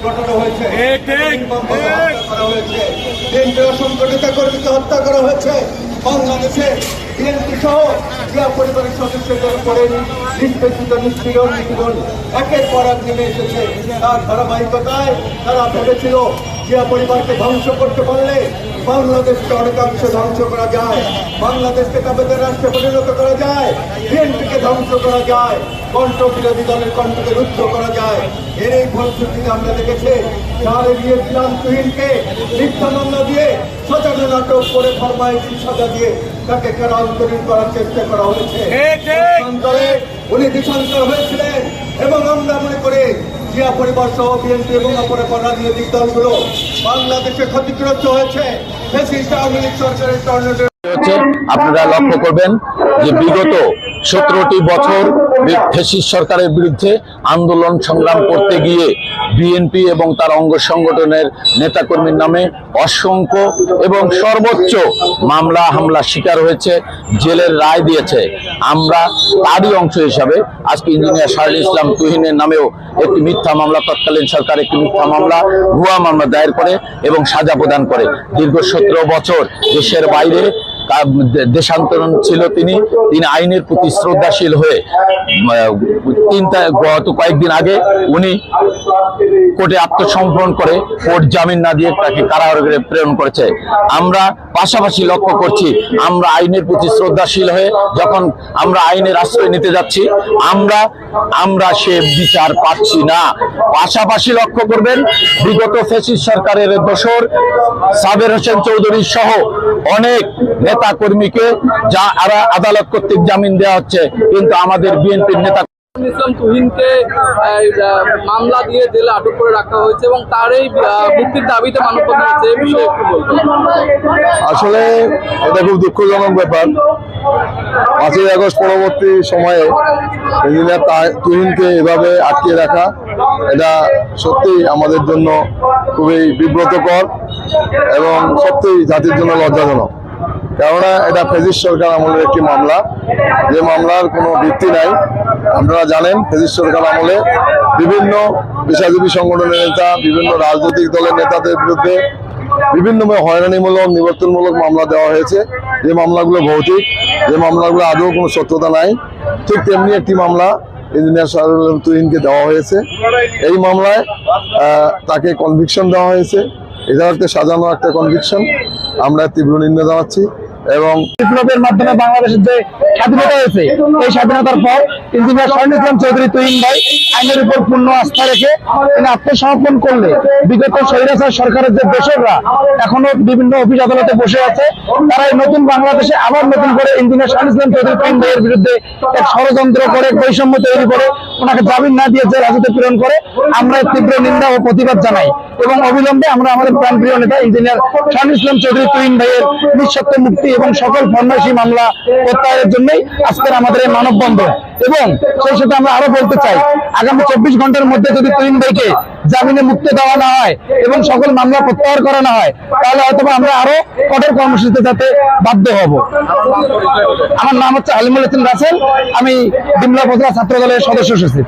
ঘটানো হয়েছে, কেন্দ্রীয় সংগঠিত কর্মীকে হত্যা করা হয়েছে। বাংলাদেশে বিএনপি সহ জিয়া পরিবারের সদস্যদের উপরে নিষ্পেষিত নিপীড়ন একের পর এক নেমে এসেছে। তার ধারাবাহিকতায় তারা ভেবেছিল জিয়া পরিবারকে ধ্বংস করতে পারলে বাংলাদেশকে অনেকাংশ ধ্বংস করা যায়, বাংলাদেশকে তাদের রাষ্ট্রে পরিণত করা যায়, বিএনপিকে ধ্বংস করা যায়, কণ্ঠ বিরোধী দলের কণ্ঠকে রুদ্ধ করা যায়। এর এই ফলশ্রুতিতে আমরা দেখেছি সারে গিয়েছিলাম তুহিনকে মিথ্যা মামলা দিয়ে সাজানো নাটক করে ফরমায়েশি সাজা দিয়ে তাকে কারান্তরীণ করার চেষ্টা করা হয়েছে। উনি দেশান্তর হয়েছিলেন এবং আমরা মনে করি জিয়া পরিবার সহ বিএনপি এবং অপর রাজনৈতিক দলগুলো বাংলাদেশে ক্ষতিগ্রস্ত হয়েছে। আওয়ামী লীগ সরকারের আপনারা লক্ষ্য করবেন যে বিগত 17টি বছর ফ্যাসিস্ট সরকারের বিরুদ্ধে আন্দোলন সংগ্রাম করতে গিয়ে বিএনপি এবং তার অঙ্গ সংগঠনের নেতাকর্মীর নামে অসংখ্য এবং সর্বোচ্চ মামলা হামলা শিকার হয়েছে, জেলের রায় দিয়েছে। আমরা তারই অংশ হিসাবে আজকে ইঞ্জিনিয়ার শাহরুল ইসলাম তুহিনের নামেও একটি মিথ্যা মামলা, তৎকালীন সরকার একটি মিথ্যা মামলা, ভুয়া মামলা দায়ের করে এবং সাজা প্রদান করে। দীর্ঘ 17 বছর দেশের বাইরে দেশান্তরণ ছিল তিনি আইনের প্রতি শ্রদ্ধাশীল হয়ে গত কয়েকদিন আগে উনি কোর্টে আত্মসমর্পণ করে কোর্ট জামিন না দিয়ে তাকে কারাগারে প্রেরণ করেছে। আমরা পাশাপাশি লক্ষ্য করছি আমরা আইনের প্রতি শ্রদ্ধাশীল হয়ে যখন আমরা আইনের আশ্রয় নিতে যাচ্ছি আমরা সে বিচার পাচ্ছি না। পাশাপাশি লক্ষ্য করবেন বিগত ফ্যাসিস্ট সরকারের দোসর সাবের হোসেন চৌধুরী সহ অনেক নেতা কর্মীকে যা আদালত কর্তৃক জামিন দেওয়া হচ্ছে, কিন্তু আমাদের বিএনপির নেতা ইসলাম তুহিনকে মামলা দিয়ে জেলে আটক করে রাখা হয়েছে এবং তার এই মুক্তির দাবিতে মানববন্ধন হচ্ছে, এই বিষয়ে একটু বলবেন। আসলে এটা খুব দুঃখজনক ব্যাপার। 5ই আগস্ট পরবর্তী সময়ে ইঞ্জিনিয়ার তুহিনকে এভাবে আটকে রাখা, এটা সত্যি আমাদের জন্য খুবই বিব্রতকর এবং সত্যি জাতির জন্য লজ্জাজনক। কেননা এটা ফ্যাসিস্ট সরকার আমলের একটি মামলা, যে মামলার কোনো ভিত্তি নাই। আপনারা জানেন ফ্যাসিস্ট সরকার আমলে বিভিন্ন পেশাজীবী সংগঠনের নেতা, বিভিন্ন রাজনৈতিক দলের নেতাদের বিরুদ্ধে বিভিন্ন হয়রানিমূলক নিবর্তনমূলক মামলা দেওয়া হয়েছে, যে মামলাগুলো ভৌতিক, যে মামলাগুলো আদৌ কোনো সত্যতা নাই। ঠিক তেমনি একটি মামলা ইঞ্জিনিয়ার শাহরুল ইসলাম তুহিনকে দেওয়া হয়েছে। এই মামলায় তাকে কনভিকশন দেওয়া হয়েছে, এটা একটা সাজানো একটা কনভিকশন। আমরা তীব্র নিন্দা জানাচ্ছি এবং বিপ্লবের মাধ্যমে বাংলাদেশের যে স্বাধীনতা হয়েছে, এই স্বাধীনতার পর ইঞ্জিনিয়ার শাহরুল ইসলাম চৌধুরী তুহিন ভাই আইনের উপর পূর্ণ আস্থা রেখে তিনি আত্মসমর্পণ করলে বিগত স্বৈরাচার সরকারের যে দোসররা এখনো বিভিন্ন অফিস আদালতে বসে আছে, তারা এই নতুন বাংলাদেশে আবার নতুন করে ইঞ্জিনিয়ার শাহরুল ইসলাম চৌধুরী তুহিন ভাইয়ের বিরুদ্ধে এক ষড়যন্ত্র করে, বৈষম্য তৈরি করে, ওনাকে জামিন না দিয়ে জেল হাজতে প্রেরণ করে। আমরা তীব্র নিন্দা ও প্রতিবাদ জানাই এবং অবিলম্বে আমরা আমাদের প্রাণপ্রিয় নেতা ইঞ্জিনিয়ার শাহরুল ইসলাম চৌধুরী তুহিন ভাইয়ের নিঃশর্ত মুক্তি এবং সকল ফরমায়েশি মামলা প্রত্যাহারের জন্যই আজকের আমাদের এই মানববন্ধন। এবং সেই সাথে আমরা আরো বলতে চাই, আগামী 24 ঘন্টার মধ্যে যদি তুহিন ভাইকে জামিনে মুক্তি দেওয়া না হয় এবং সকল মামলা প্রত্যাহার করা না হয়, তাহলে হয়তো আমরা আরো কঠোর কর্মসূচিতে যেতে বাধ্য হব। আমার নাম হচ্ছে আলিমুল ইসলাম রাসেল, আমি ডিমলা উপজেলা ছাত্র দলের সদস্য সচিব।